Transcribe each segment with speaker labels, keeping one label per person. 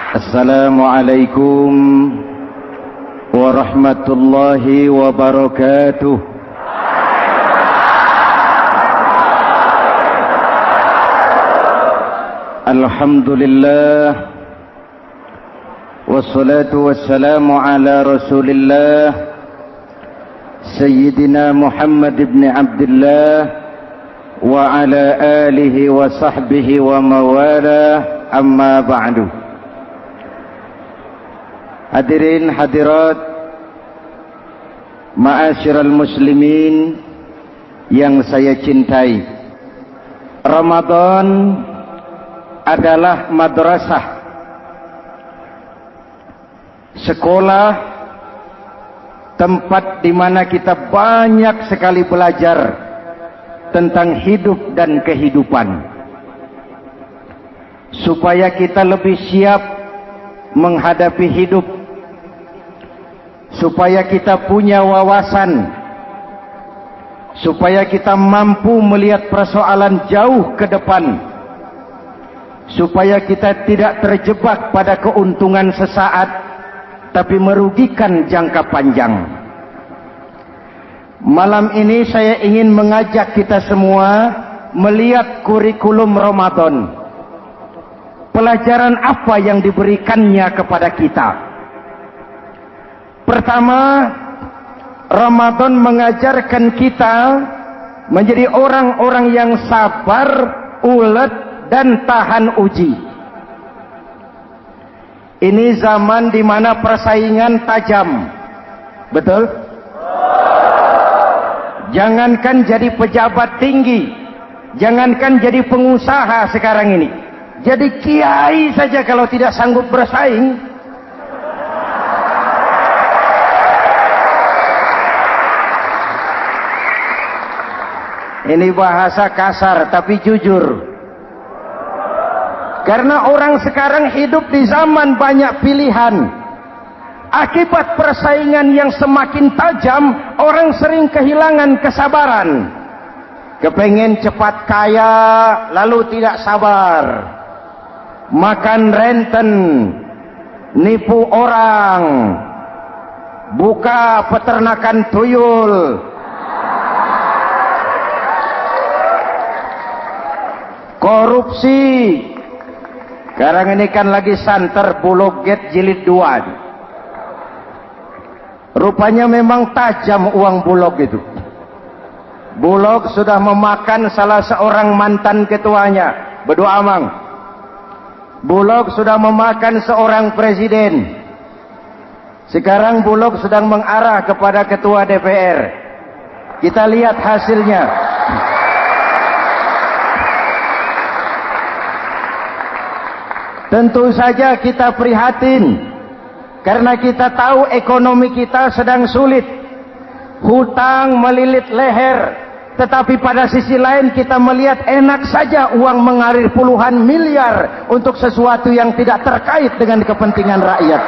Speaker 1: Assalamualaikum warahmatullahi wabarakatuh. Alhamdulillah wassalatu wassalamu ala Rasulillah Sayyidina Muhammad ibn Abdullah wa ala alihi wa sahbihi wa mawala, amma ba'du. Hadirin hadirat ma'asyiral muslimin yang saya cintai, Ramadan adalah madrasah, sekolah, tempat di mana kita banyak sekali belajar tentang hidup dan kehidupan, supaya kita lebih siap menghadapi hidup, supaya kita punya wawasan, supaya kita mampu melihat persoalan jauh ke depan, supaya kita tidak terjebak pada keuntungan sesaat tapi merugikan jangka panjang. Malam ini saya ingin mengajak kita semua melihat kurikulum Ramadan. Pelajaran apa yang diberikannya kepada kita? Pertama, Ramadan mengajarkan kita menjadi orang-orang yang sabar, ulet, dan tahan uji. Ini zaman di mana persaingan tajam. Betul? Jangankan jadi pejabat tinggi, jangankan jadi pengusaha sekarang ini, jadi kiai saja kalau tidak sanggup bersaing, ini bahasa kasar tapi jujur. Karena orang sekarang hidup di zaman banyak pilihan. Akibat persaingan yang semakin tajam, orang sering kehilangan kesabaran. Kepengen cepat kaya, lalu tidak sabar. Makan renten, nipu orang, buka peternakan tuyul, korupsi. Sekarang ini kan lagi santer Bulog Gate jilid 2. Rupanya memang tajam uang Bulog itu. Bulog sudah memakan salah seorang mantan ketuanya. Berdoa amang. Bulog sudah memakan seorang presiden. Sekarang Bulog sedang mengarah kepada ketua DPR. Kita lihat hasilnya. Tentu saja kita prihatin, karena kita tahu ekonomi kita sedang sulit. Hutang melilit leher, tetapi pada sisi lain kita melihat enak saja uang mengalir puluhan miliar untuk sesuatu yang tidak terkait dengan kepentingan rakyat.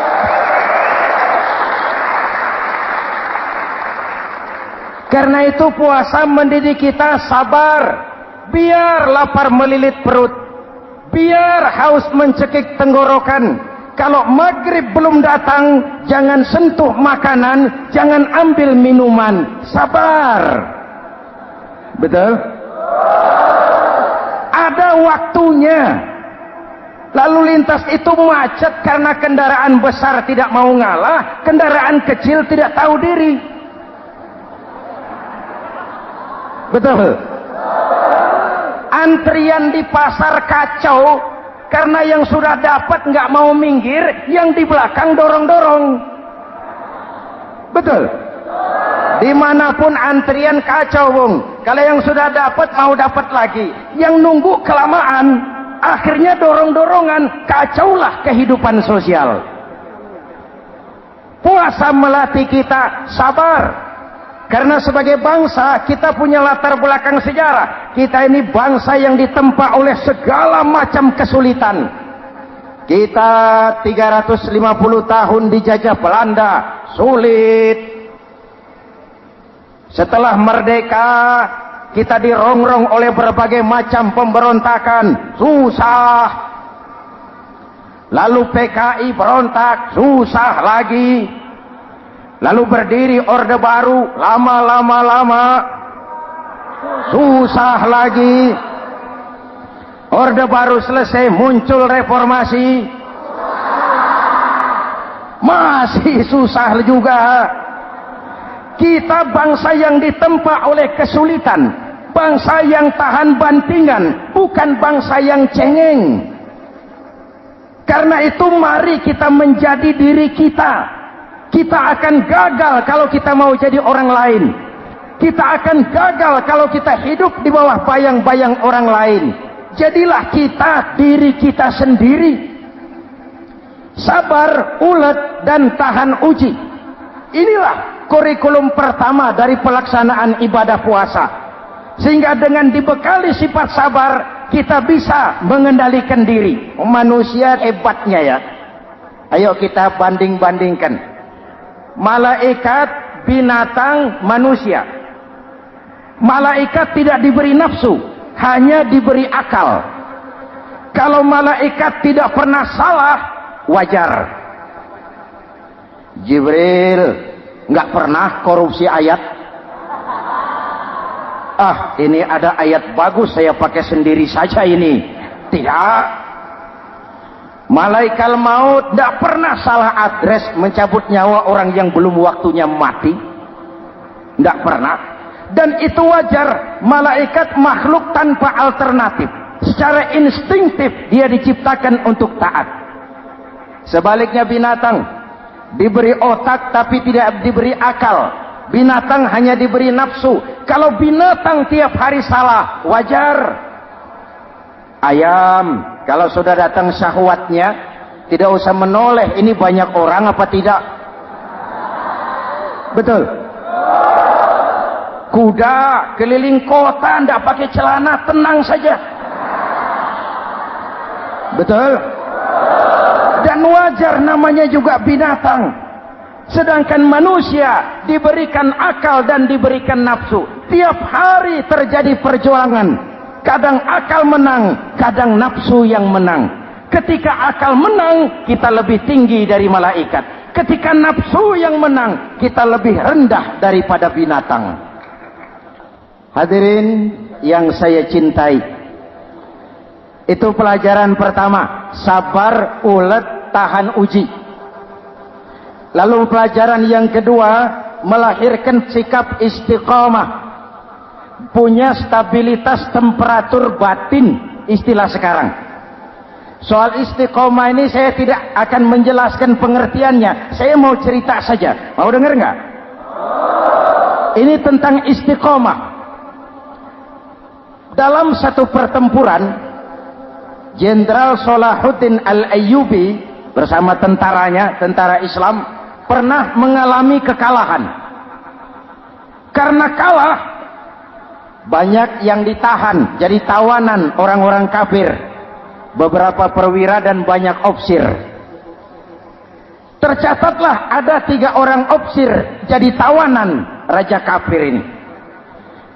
Speaker 1: Karena itu puasa mendidik kita sabar, biar lapar melilit perut, biar haus mencekik tenggorokan. Kalau maghrib belum datang, jangan sentuh makanan, jangan ambil minuman. Sabar. Betul? Ada waktunya. Lalu lintas itu macet karena kendaraan besar tidak mau ngalah, kendaraan kecil tidak tahu diri. Betul? Antrian di pasar kacau karena yang sudah dapat nggak mau minggir, yang di belakang dorong-dorong. Betul? Dimanapun antrian kacau, Bung. Kalau yang sudah dapat mau dapat lagi, yang nunggu kelamaan, akhirnya dorong-dorongan, kacaulah kehidupan sosial. Puasa melatih kita sabar. Karena sebagai bangsa kita punya latar belakang sejarah. Kita ini bangsa yang ditempa oleh segala macam kesulitan. Kita 350 tahun dijajah Belanda, sulit. Setelah merdeka, kita dirongrong oleh berbagai macam pemberontakan, susah. Lalu PKI berontak, susah lagi. Lalu berdiri Orde Baru, lama-lama susah lagi. Orde Baru selesai, muncul reformasi, masih susah juga. Kita bangsa yang ditempa oleh kesulitan, bangsa yang tahan bantingan, bukan bangsa yang cengeng. Karena itu mari kita menjadi diri kita. Kita akan gagal kalau kita mau jadi orang lain. Kita akan gagal kalau kita hidup di bawah bayang-bayang orang lain. Jadilah kita diri kita sendiri. Sabar, ulet, dan tahan uji. Inilah kurikulum pertama dari pelaksanaan ibadah puasa. Sehingga dengan dibekali sifat sabar, kita bisa mengendalikan diri. Manusia hebatnya ya. Ayo kita banding-bandingkan. Malaikat, binatang, manusia. Malaikat tidak diberi nafsu, hanya diberi akal. Kalau malaikat tidak pernah salah, wajar. Jibril nggak pernah korupsi ayat. Ini ada ayat bagus, saya pakai sendiri saja ini. Tidak. Malaikat maut tidak pernah salah adres mencabut nyawa orang yang belum waktunya mati. Tidak pernah. Dan itu wajar. Malaikat makhluk tanpa alternatif. Secara instinktif dia diciptakan untuk taat. Sebaliknya binatang diberi otak tapi tidak diberi akal. Binatang hanya diberi nafsu. Kalau binatang tiap hari salah, wajar. Ayam kalau sudah datang syahwatnya, tidak usah menoleh, ini banyak orang apa tidak? Betul. Kuda keliling kota tidak pakai celana, tenang saja. Betul. Dan wajar, namanya juga binatang. Sedangkan manusia diberikan akal dan diberikan nafsu. Tiap hari terjadi perjuangan. Kadang akal menang, kadang nafsu yang menang. Ketika akal menang, kita lebih tinggi dari malaikat. Ketika nafsu yang menang, kita lebih rendah daripada binatang. Hadirin yang saya cintai, itu pelajaran pertama, sabar, ulet, tahan uji. Lalu pelajaran yang kedua, melahirkan sikap istiqamah, punya stabilitas temperatur batin, istilah sekarang. Soal istiqomah ini saya tidak akan menjelaskan pengertiannya, saya mau cerita saja. Mau dengar nggak? Ini tentang istiqomah. Dalam satu pertempuran, Jenderal Salahuddin Al-Ayyubi bersama tentaranya, tentara Islam, pernah mengalami kekalahan. Karena kalah, banyak yang ditahan jadi tawanan orang-orang kafir, beberapa perwira dan banyak opsir. Tercatatlah ada 3 orang opsir jadi tawanan raja kafir ini.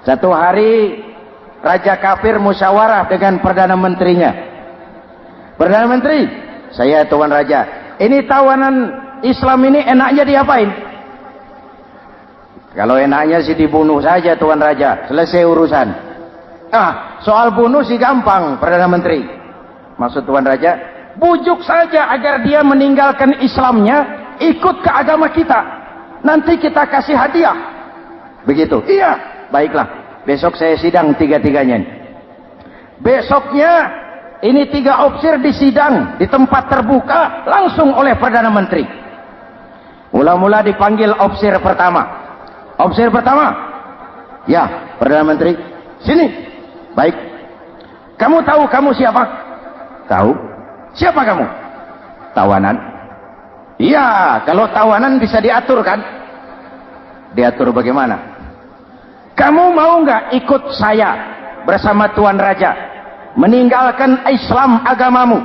Speaker 1: Satu hari raja kafir musyawarah dengan perdana menterinya. Perdana menteri, saya tuan raja, ini tawanan Islam ini enaknya diapain? Kalau enaknya sih dibunuh saja tuan raja, selesai urusan. Soal bunuh sih gampang, Perdana Menteri. Maksud tuan raja, bujuk saja agar dia meninggalkan Islamnya, ikut ke agama kita. Nanti kita kasih hadiah. Begitu. Iya, baiklah. Besok saya sidang 3-3-nya. Besoknya ini 3 opsir disidang di tempat terbuka langsung oleh Perdana Menteri. Mula-mula dipanggil opsir pertama. Opsir pertama, ya Perdana Menteri, sini. Baik. Kamu tahu kamu siapa? Tahu. Siapa kamu? Tawanan. Iya, kalau tawanan bisa diatur kan? Diatur bagaimana? Kamu mau nggak ikut saya bersama Tuan Raja meninggalkan Islam agamamu,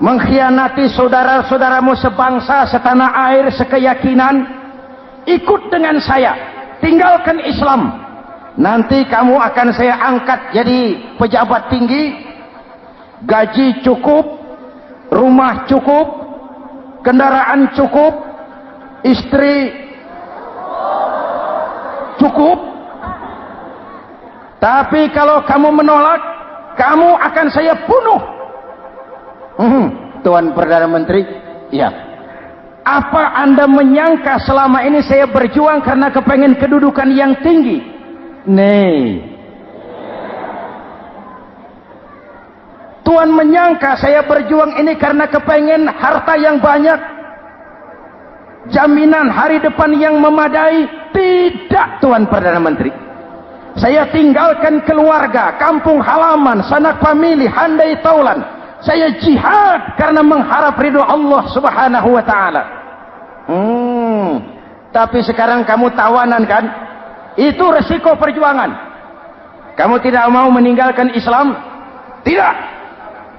Speaker 1: mengkhianati saudara-saudaramu sebangsa, setanah air, sekeyakinan? Ikut dengan saya, tinggalkan Islam. Nanti kamu akan saya angkat jadi pejabat tinggi, gaji cukup, rumah cukup, kendaraan cukup, istri cukup. Tapi kalau kamu menolak, kamu akan saya bunuh. Tuan Perdana Menteri, ya. Apa Anda menyangka selama ini saya berjuang karena kepengen kedudukan yang tinggi? Nih. Tuan menyangka saya berjuang ini karena kepengen harta yang banyak, jaminan hari depan yang memadai? Tidak, Tuan Perdana Menteri. Saya tinggalkan keluarga, kampung halaman, sanak famili, handai taulan. Saya jihad karena mengharap ridho Allah Subhanahu wa ta'ala. Tapi sekarang kamu tawanan kan? Itu resiko perjuangan. Kamu tidak mau meninggalkan Islam? Tidak.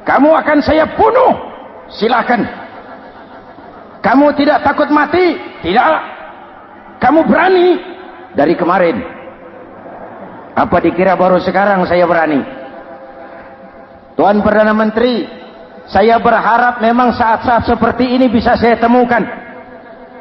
Speaker 1: Kamu akan saya bunuh. Silakan. Kamu tidak takut mati? Tidak. Kamu berani? Dari kemarin. Apa dikira baru sekarang saya berani? Tuan Perdana Menteri, saya berharap memang saat-saat seperti ini bisa saya temukan.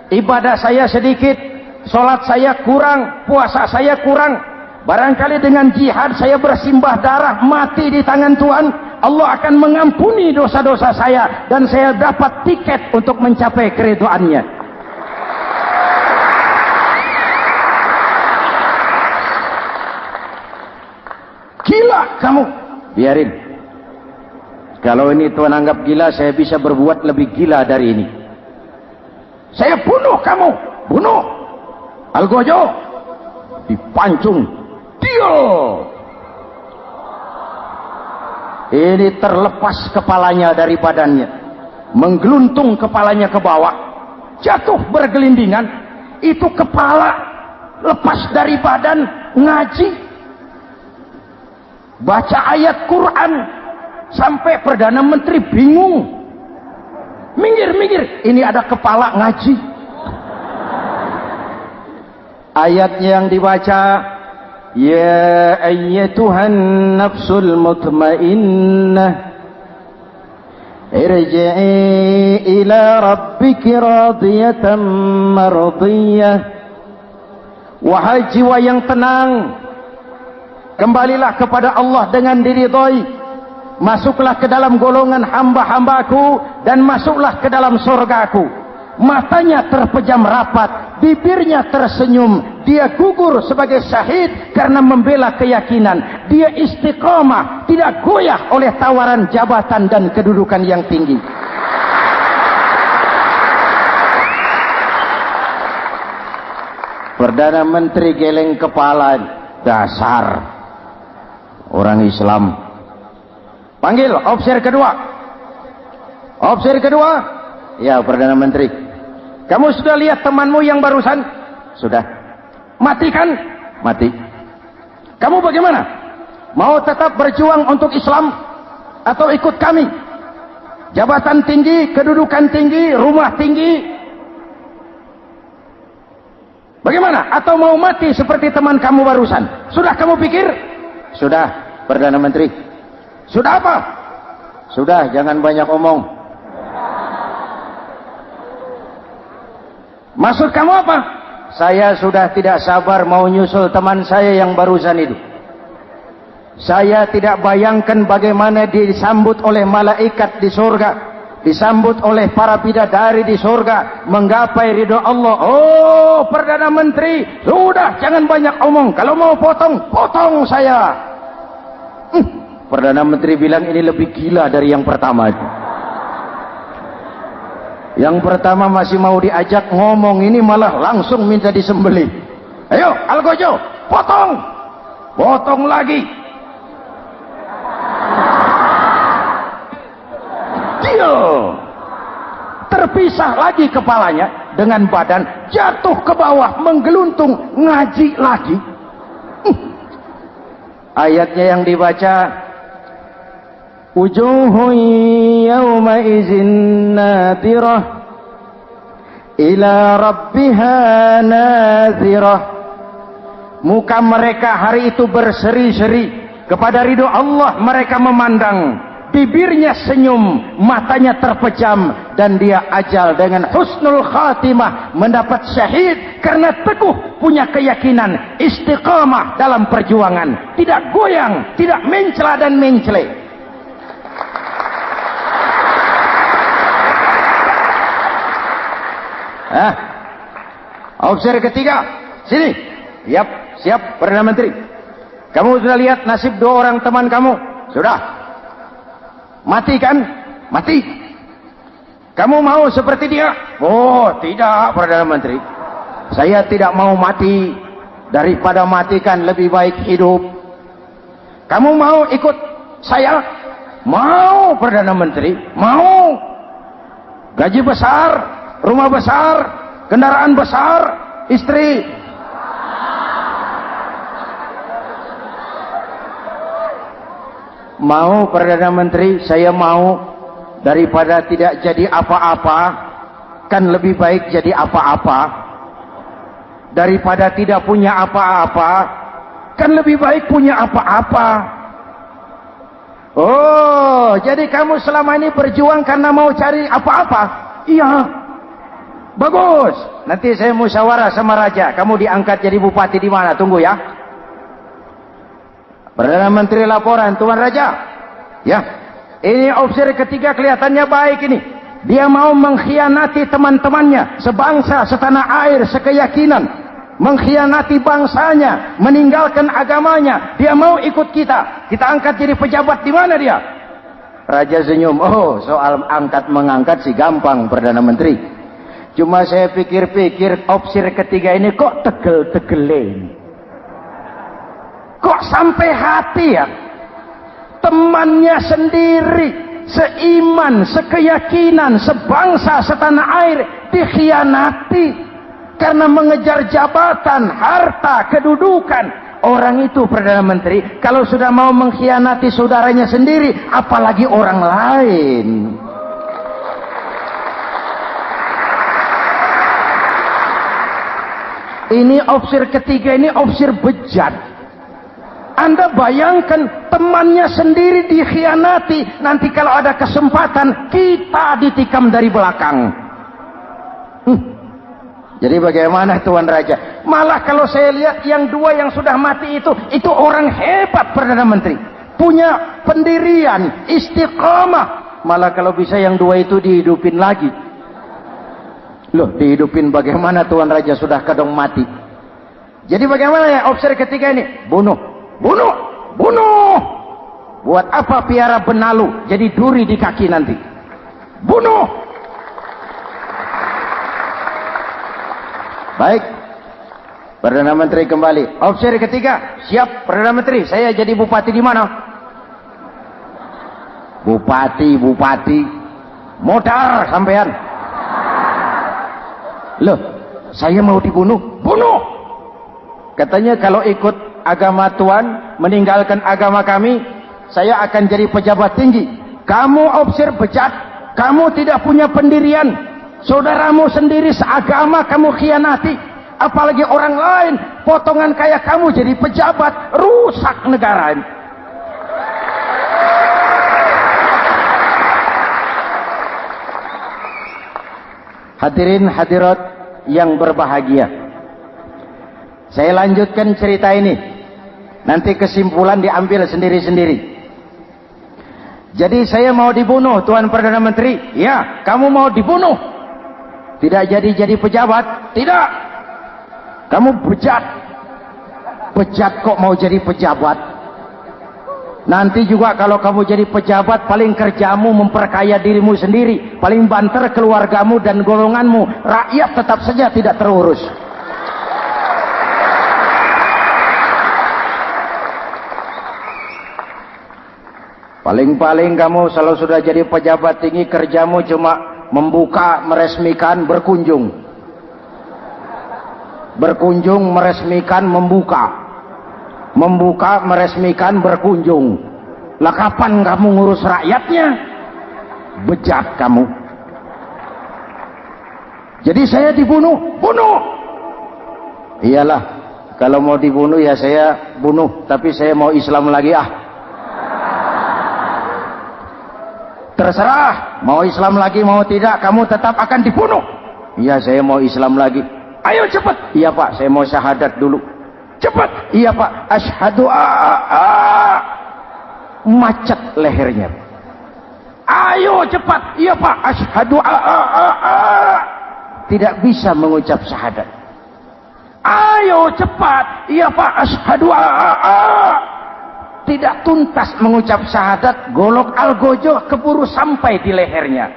Speaker 1: Ibadah saya sedikit, sholat saya kurang, puasa saya kurang. Barangkali dengan jihad saya bersimbah darah, mati di tangan Tuhan, Allah akan mengampuni dosa-dosa saya dan saya dapat tiket untuk mencapai keridhaannya. Gila kamu, biarin. Kalau ini Tuan anggap gila, saya bisa berbuat lebih gila dari ini. Saya bunuh kamu, bunuh. Algojo dipancung, deal. Ini terlepas kepalanya dari badannya, menggeluntung kepalanya ke bawah, jatuh bergelindingan. Itu kepala lepas dari badan, ngaji, baca ayat Quran, sampai Perdana Menteri bingung. Minggir, ini ada kepala ngaji. Ayatnya yang dibaca, ya ayyatuhan nafsul mutmainnah irji'i ila rabbiki radiyatan mardiyah. Wahai jiwa yang tenang, kembalilah kepada Allah dengan diridhoi. Masuklah ke dalam golongan hamba-hambaku dan masuklah ke dalam surgaku. Matanya terpejam rapat, bibirnya tersenyum. Dia gugur sebagai syahid karena membela keyakinan. Dia istiqamah, tidak goyah oleh tawaran jabatan dan kedudukan yang tinggi. Perdana Menteri geleng kepala. Dasar orang Islam. Panggil officer kedua. Officer kedua. Ya, Perdana Menteri. Kamu sudah lihat temanmu yang barusan? Sudah. Mati kan? Mati. Kamu bagaimana? Mau tetap berjuang untuk Islam atau ikut kami? Jabatan tinggi, kedudukan tinggi, rumah tinggi. Bagaimana? Atau mau mati seperti teman kamu barusan? Sudah kamu pikir? Sudah, Perdana Menteri. Sudah apa? Sudah, jangan banyak omong. Maksud kamu apa? Saya sudah tidak sabar mau nyusul teman saya yang barusan itu. Saya tidak bayangkan bagaimana disambut oleh malaikat di surga, disambut oleh para bidadari di surga, menggapai ridho Allah. Oh, Perdana Menteri, sudah jangan banyak omong. Kalau mau potong saya. Perdana Menteri bilang ini lebih gila dari yang pertama itu. Yang pertama masih mau diajak ngomong, ini malah langsung minta disembelih. Ayo, Algojo, potong. Potong lagi. Deal. Terpisah lagi kepalanya dengan badan, jatuh ke bawah, menggeluntung, ngaji lagi. Ayatnya yang dibaca, wujuhun yawma izin nadirah ila rabbiha nazirah. Muka mereka hari itu berseri-seri kepada ridho Allah. Mereka memandang bibirnya senyum, matanya terpejam, dan dia ajal dengan husnul khatimah, mendapat syahid karena teguh punya keyakinan, istiqamah dalam perjuangan, tidak goyang, tidak mencela dan mencele. Opsi ketiga, sini. Siap Perdana Menteri. Kamu sudah lihat nasib 2 orang teman kamu? Sudah. Mati kan? Mati. Kamu mau seperti dia? Oh, tidak, Perdana Menteri. Saya tidak mau mati. Daripada mati kan lebih baik hidup. Kamu mau ikut saya? Mau, Perdana Menteri. Mau. Gaji besar, rumah besar, kendaraan besar, istri. Mau, Perdana Menteri, saya mau. Daripada tidak jadi apa-apa, kan lebih baik jadi apa-apa. Daripada tidak punya apa-apa, kan lebih baik punya apa-apa. Oh, jadi kamu selama ini berjuang karena mau cari apa-apa? Iya. Bagus. Nanti saya musyawarah sama raja. Kamu diangkat jadi bupati di mana? Tunggu ya. Perdana Menteri laporan, Tuan Raja. Ya. Ini opsi ketiga kelihatannya baik ini. Dia mau mengkhianati teman-temannya, sebangsa, setanah air, sekeyakinan. Mengkhianati bangsanya, meninggalkan agamanya. Dia mau ikut kita. Kita angkat jadi pejabat, di mana dia? Raja senyum. Oh, soal angkat mengangkat sih gampang, Perdana Menteri. Cuma saya pikir-pikir opsi ketiga ini kok tegel-tegelen. Kok sampai hati ya? Temannya sendiri, seiman, sekeyakinan, sebangsa, setanah air, dikhianati karena mengejar jabatan, harta, kedudukan. Orang itu, Perdana Menteri, kalau sudah mau mengkhianati saudaranya sendiri, apalagi orang lain. Ini opsi ketiga, ini opsi bejat. Anda bayangkan temannya sendiri dikhianati, nanti kalau ada kesempatan kita ditikam dari belakang. Jadi bagaimana Tuan Raja? Malah kalau saya lihat yang 2 yang sudah mati itu orang hebat, Perdana Menteri. Punya pendirian, istiqamah. Malah kalau bisa yang 2 itu dihidupin lagi. Loh, dihidupin bagaimana Tuan Raja, sudah kadang mati. Jadi bagaimana ya opsi ketiga ini? Bunuh. Buat apa piara benalu jadi duri di kaki nanti? Bunuh. Baik, Perdana Menteri kembali. Opsi ketiga, siap Perdana Menteri. Saya jadi bupati di mana? Bupati, modal sampean. Loh, saya mau dibunuh. Bunuh. Katanya kalau ikut agama Tuan, meninggalkan agama kami, saya akan jadi pejabat tinggi. Kamu opsi bejat, kamu tidak punya pendirian, saudaramu sendiri seagama kamu khianati, apalagi orang lain, potongan kayak kamu jadi pejabat, rusak negara ini. Hadirin hadirat yang berbahagia, saya lanjutkan cerita ini. Nanti kesimpulan diambil sendiri-sendiri. Jadi saya mau dibunuh, Tuan Perdana Menteri. Ya, kamu mau dibunuh. Tidak jadi pejabat. Tidak. Kamu bejat. Bejat kok mau jadi pejabat. Nanti juga kalau kamu jadi pejabat, paling kerjamu memperkaya dirimu sendiri. Paling banter keluargamu dan golonganmu. Rakyat tetap saja tidak terurus. Paling-paling kamu kalau sudah jadi pejabat tinggi, kerjamu cuma membuka, meresmikan, berkunjung. Berkunjung, meresmikan, membuka. Membuka, meresmikan, berkunjung. Lah kapan kamu ngurus rakyatnya? Bejat kamu. Jadi saya dibunuh. Bunuh. Iyalah, kalau mau dibunuh ya saya bunuh. Tapi saya mau Islam lagi ah. Terserah, mau Islam lagi mau tidak, kamu tetap akan dibunuh. Iya, saya mau Islam lagi. Ayo cepat. Iya Pak, saya mau syahadat dulu. Cepat. Iya Pak, asyhadu macet lehernya. Ayo cepat. Iya Pak, asyhadu tidak bisa mengucap syahadat. Ayo cepat. Iya Pak, asyhadu tidak tuntas mengucap syahadat, golok algojo keburu sampai di lehernya.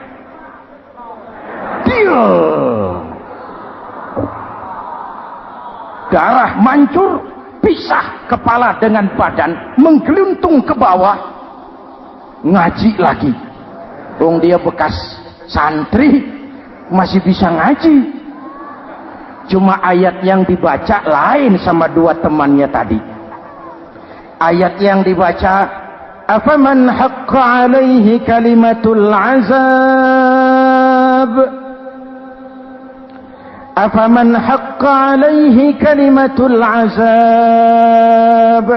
Speaker 1: Darah mancur, pisah kepala dengan badan, menggeluntung ke bawah. Ngaji lagi. Dia bekas santri, masih bisa ngaji. Cuma ayat yang dibaca lain sama dua temannya tadi. Ayat yang dibaca, afaman haqqa alaihi kalimatul azab, afaman haqqa alaihi kalimatul azab,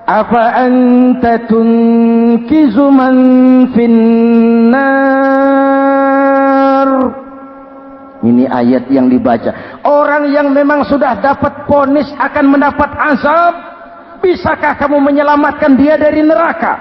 Speaker 1: afa anta tunkizu man finnar. Ini ayat yang dibaca. Orang yang memang sudah dapat vonis akan mendapat azab, bisakah kamu menyelamatkan dia dari neraka?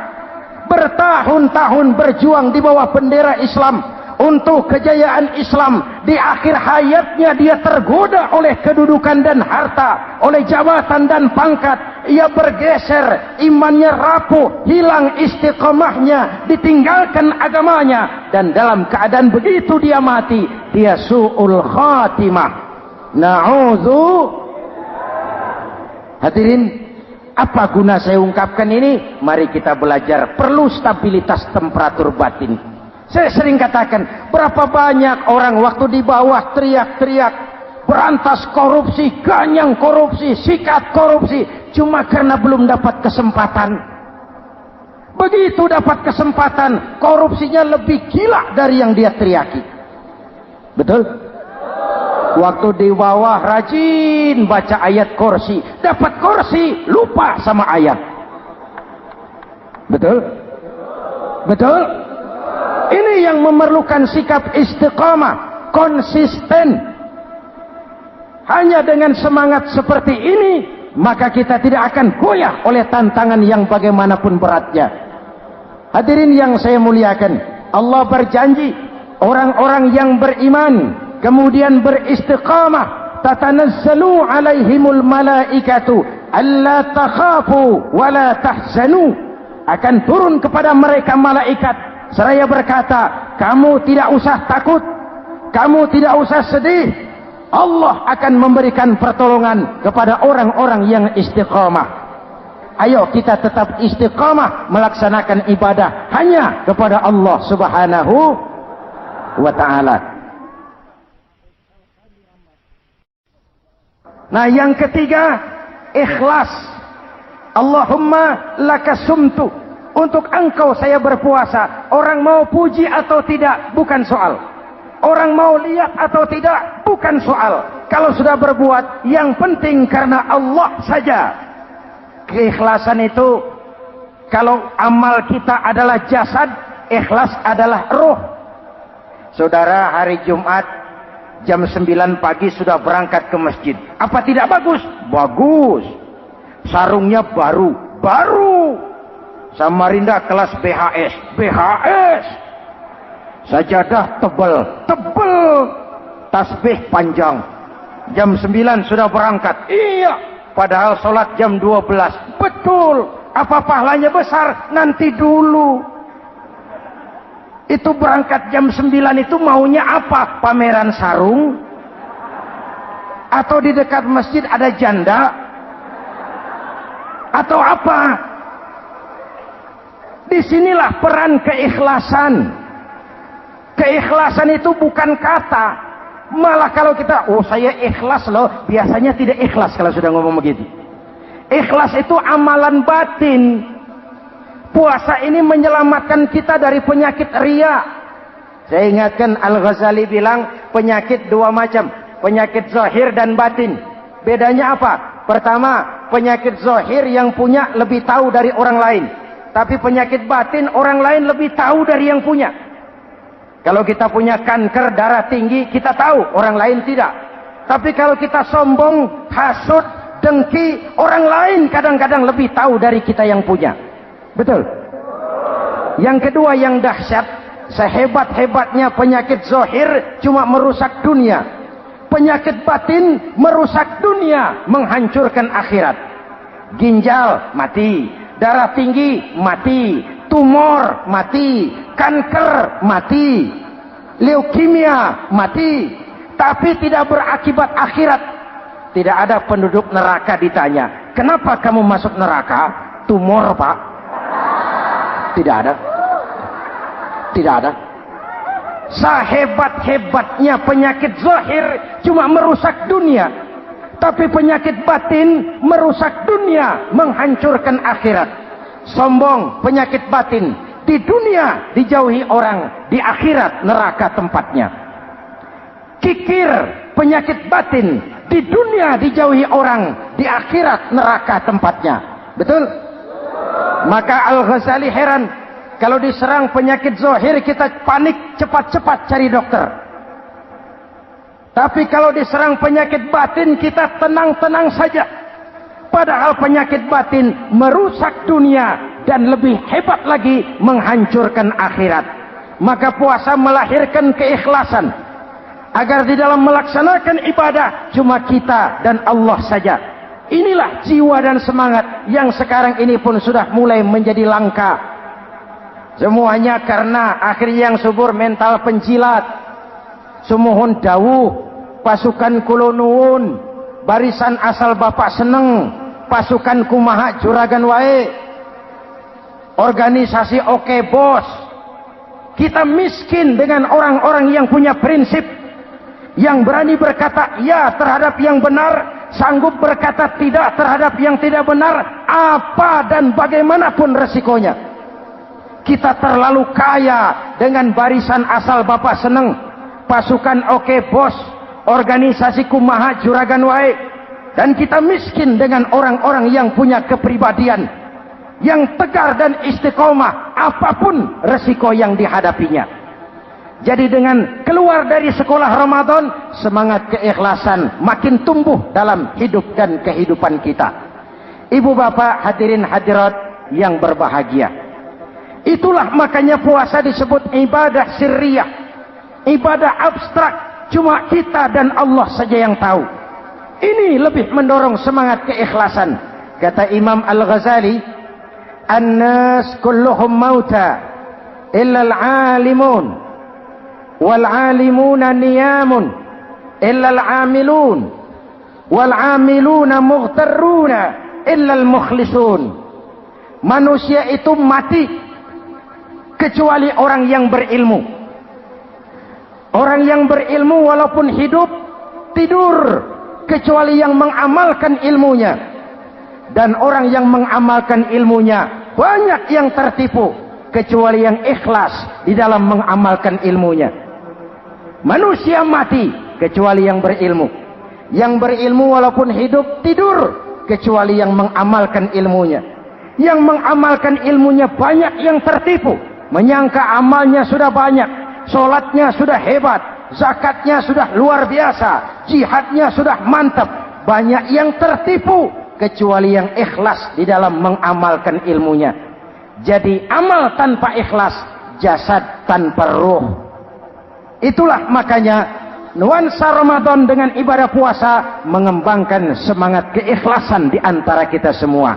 Speaker 1: Bertahun-tahun berjuang di bawah bendera Islam untuk kejayaan Islam. Di akhir hayatnya dia tergoda oleh kedudukan dan harta, oleh jabatan dan pangkat. Ia bergeser, imannya rapuh, hilang istiqomahnya, ditinggalkan agamanya, dan dalam keadaan begitu dia mati, dia su'ul khatimah. Na'udzu. Hadirin, apa guna saya ungkapkan ini? Mari kita belajar, perlu stabilitas temperatur batin. Saya sering katakan, berapa banyak orang waktu di bawah teriak-teriak berantas korupsi, ganyang korupsi, sikat korupsi, cuma karena belum dapat kesempatan. Begitu dapat kesempatan, korupsinya lebih gila dari yang dia teriaki. Betul? Waktu di bawah rajin baca ayat kursi, dapat kursi, lupa sama ayat. Betul? Betul? Ini yang memerlukan sikap istiqamah, konsisten. Hanya dengan semangat seperti ini, maka kita tidak akan goyah oleh tantangan yang bagaimanapun beratnya. Hadirin yang saya muliakan, Allah berjanji, orang-orang yang beriman kemudian beristiqamah, tatanazzalu alaihimul malaikatu alla takhafu wa la tahzanu, akan turun kepada mereka malaikat seraya berkata, kamu tidak usah takut, kamu tidak usah sedih. Allah akan memberikan pertolongan kepada orang-orang yang istiqamah. Ayo kita tetap istiqamah melaksanakan ibadah hanya kepada Allah Subhanahu wa ta'ala. Nah, yang ketiga, ikhlas. Allahumma lakasumtu, untuk engkau saya berpuasa. Orang mau puji atau tidak bukan soal, orang mau lihat atau tidak bukan soal. Kalau sudah berbuat, yang penting karena Allah saja. Keikhlasan itu, kalau amal kita adalah jasad, ikhlas adalah roh. Saudara, hari Jumat jam 9 pagi sudah berangkat ke masjid. Apa tidak bagus? Bagus. Sarungnya baru. Samarinda kelas BHS. Sajadah tebal. Tasbih panjang. Jam 9 sudah berangkat. Iya, padahal sholat jam 12. Betul. Apa pahalanya besar? Nanti dulu. Itu berangkat jam 9 itu maunya apa? Pameran sarung? Atau di dekat masjid ada janda? Atau apa? Disinilah peran keikhlasan. Keikhlasan itu bukan kata. Malah kalau kita, saya ikhlas loh, biasanya tidak ikhlas kalau sudah ngomong begitu. Ikhlas itu amalan batin. Puasa ini menyelamatkan kita dari penyakit riya. Saya ingatkan Al-Ghazali bilang penyakit dua macam, penyakit zahir dan batin. Bedanya apa? Pertama, penyakit zahir yang punya lebih tahu dari orang lain. Tapi penyakit batin orang lain lebih tahu dari yang punya. Kalau kita punya kanker darah tinggi, kita tahu, orang lain tidak. Tapi kalau kita sombong, hasud, dengki, orang lain kadang-kadang lebih tahu dari kita yang punya. Betul? Yang kedua yang dahsyat, sehebat-hebatnya penyakit zahir cuma merusak dunia. Penyakit batin merusak dunia, menghancurkan akhirat. Ginjal mati, darah tinggi mati, tumor mati, kanker mati, leukemia mati, tapi tidak berakibat akhirat. Tidak ada penduduk neraka ditanya, kenapa kamu masuk neraka? Tumor, Pak. Tidak ada. Tidak ada. Sehebat-hebatnya penyakit zahir cuma merusak dunia, tapi penyakit batin merusak dunia, menghancurkan akhirat. Sombong, penyakit batin, di dunia dijauhi orang, di akhirat neraka tempatnya. Kikir, penyakit batin, di dunia dijauhi orang, di akhirat neraka tempatnya. Betul? Maka Al-Ghazali heran, kalau diserang penyakit zahir kita panik, cepat-cepat cari dokter. Tapi kalau diserang penyakit batin kita tenang-tenang saja. Padahal penyakit batin merusak dunia dan lebih hebat lagi menghancurkan akhirat. Maka puasa melahirkan keikhlasan, agar di dalam melaksanakan ibadah cuma kita dan Allah saja. Inilah jiwa dan semangat yang sekarang ini pun sudah mulai menjadi langka. Semuanya karena akhirnya yang subur mental penjilat. Sumuhun dawuh, pasukan kulonuun, barisan asal bapak seneng, pasukan kumaha juragan wae, organisasi oke bos. Kita miskin dengan orang-orang yang punya prinsip, yang berani berkata ya terhadap yang benar, sanggup berkata tidak terhadap yang tidak benar, apa dan bagaimanapun resikonya. Kita terlalu kaya dengan barisan asal bapak seneng, pasukan oke bos, organisasi kumaha juragan wae, dan kita miskin dengan orang-orang yang punya kepribadian, yang tegar dan istiqomah apapun resiko yang dihadapinya. Jadi dengan keluar dari sekolah Ramadan, semangat keikhlasan makin tumbuh dalam hidup dan kehidupan kita. Ibu bapak hadirin hadirat yang berbahagia, itulah makanya puasa disebut ibadah sirriyah, ibadah abstrak, cuma kita dan Allah saja yang tahu. Ini lebih mendorong semangat keikhlasan. Kata Imam Al-Ghazali, "An-nas kulluhum mauta illa al-alimun, wal-alimuna niyamun illa al-amilun, wal-amiluna mughtarruna illa al-mukhlisun." Manusia itu mati kecuali orang yang berilmu. Orang yang berilmu walaupun hidup tidur, kecuali yang mengamalkan ilmunya. Dan orang yang mengamalkan ilmunya banyak yang tertipu, kecuali yang ikhlas di dalam mengamalkan ilmunya. Manusia mati kecuali yang berilmu. Yang berilmu walaupun hidup tidur, kecuali yang mengamalkan ilmunya. Yang mengamalkan ilmunya banyak yang tertipu, menyangka amalnya sudah banyak, sholatnya sudah hebat, zakatnya sudah luar biasa, jihadnya sudah mantap. Banyak yang tertipu, kecuali yang ikhlas di dalam mengamalkan ilmunya. Jadi amal tanpa ikhlas, jasad tanpa ruh. Itulah makanya nuansa Ramadan dengan ibadah puasa mengembangkan semangat keikhlasan di antara kita semua.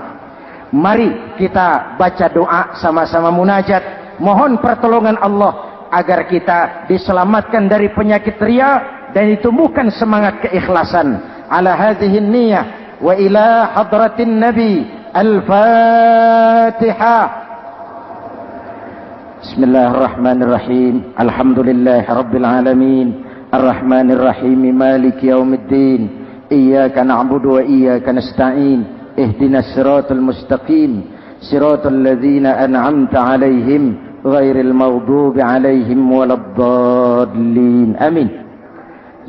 Speaker 1: Mari kita baca doa sama-sama munajat, mohon pertolongan Allah agar kita diselamatkan dari penyakit riya dan ditumbuhkan semangat keikhlasan. Ala hadhihi niyyah wa ila hadratin nabi. Al-Fatihah. Bismillahirrahmanirrahim. Alhamdulillahi rabbil alamin. Ar-Rahmanirrahim. Maliki yaumiddin. Iyyaka na'budu wa iyyaka nasta'in. Ihdinas siratal mustaqim. Siratal ladzina an'amta 'alaihim ghairil maghdubi 'alaihim waladdallin. Amin.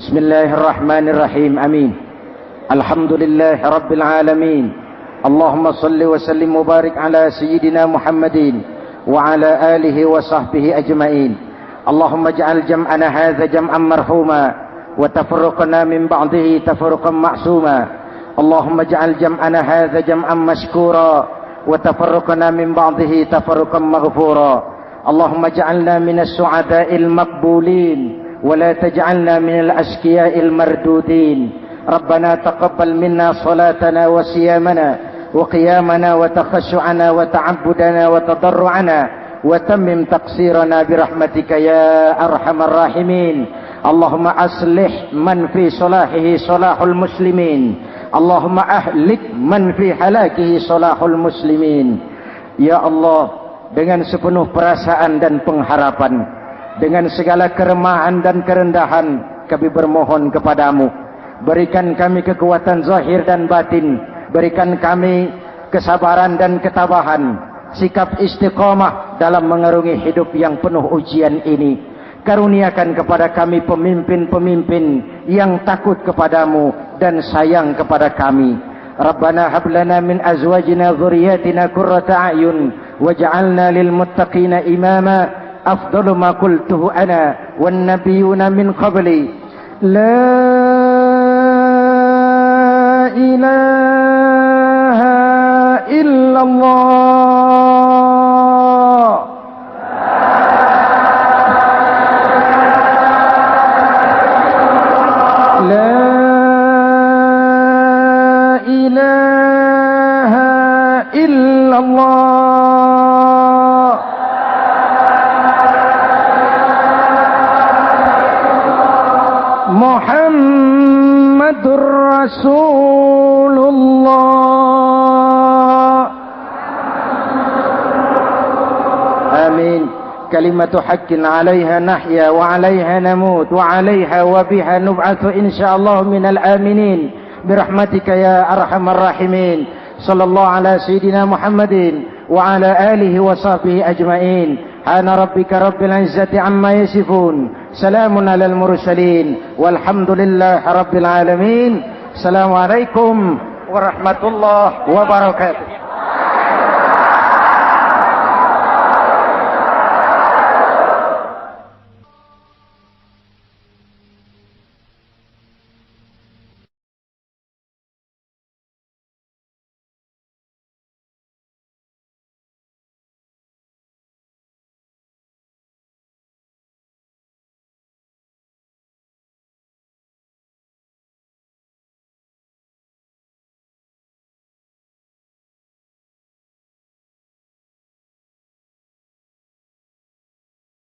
Speaker 1: Bismillahirrahmanirrahim. Amin. Alhamdulillahi rabbil alamin. Allahumma salli wa sallim mubarik ala sayyidina Muhammadin wa ala alihi wa sahbihi ajma'in. Allahumma ja'al jam'ana hadha jam'an marhuma wa tafarruqana min ba'dihi tafarruqan ma'suma. Allahumma ja'al jam'ana hadha jam'an mashkura wa tafarruqana min ba'dihi tafarruqan maghfura. Allahumma ja'alna minas su'ada'il maqbulin wa la taj'alna minal ashqiya'il mardudin. Rabbana taqabbal minna salatana wa siyamana wa qiyamana wa takhashu'ana wa ta'abbudana wa tadarru'ana wa tammim taqsirana birahmatika ya arhamar rahimin. Allahumma aslih man fi salahihi salahul muslimin. Allahumma ahlik man fi halakihi salahul muslimin. Ya Allah, dengan sepenuh perasaan dan pengharapan, dengan segala keremahan dan kerendahan, kami bermohon kepadamu, berikan kami kekuatan zahir dan batin, berikan kami kesabaran dan ketabahan, sikap istiqamah dalam mengarungi hidup yang penuh ujian ini. Karuniakan kepada kami pemimpin-pemimpin yang takut kepadamu dan sayang kepada kami. Rabbana hab lana min azwajina dzurriyyatina qurrata a'yun waj'alna lil muttaqina imama. Afdalu ma qultuhu ana wan nabiyyuna min qabli. La ilaha illallah. La ilaha illallah. Muhammadur Rasulullah. Amin. Kalimatu haqqin 'alaiha nahya wa 'alaiha namut wa 'alaiha wa biha nub'atsu insyaallah minal aminin birahmatika ya arhamar rahimin. Sallallahu ala sayyidina Muhammadin wa ala alihi wa sahbihi ajma'in. Ana rabbika rabbil izzati amma yasifun. Salamun alal mursalin walhamdulillahi rabbil alamin. Assalamualaikum warahmatullahi wabarakatuh.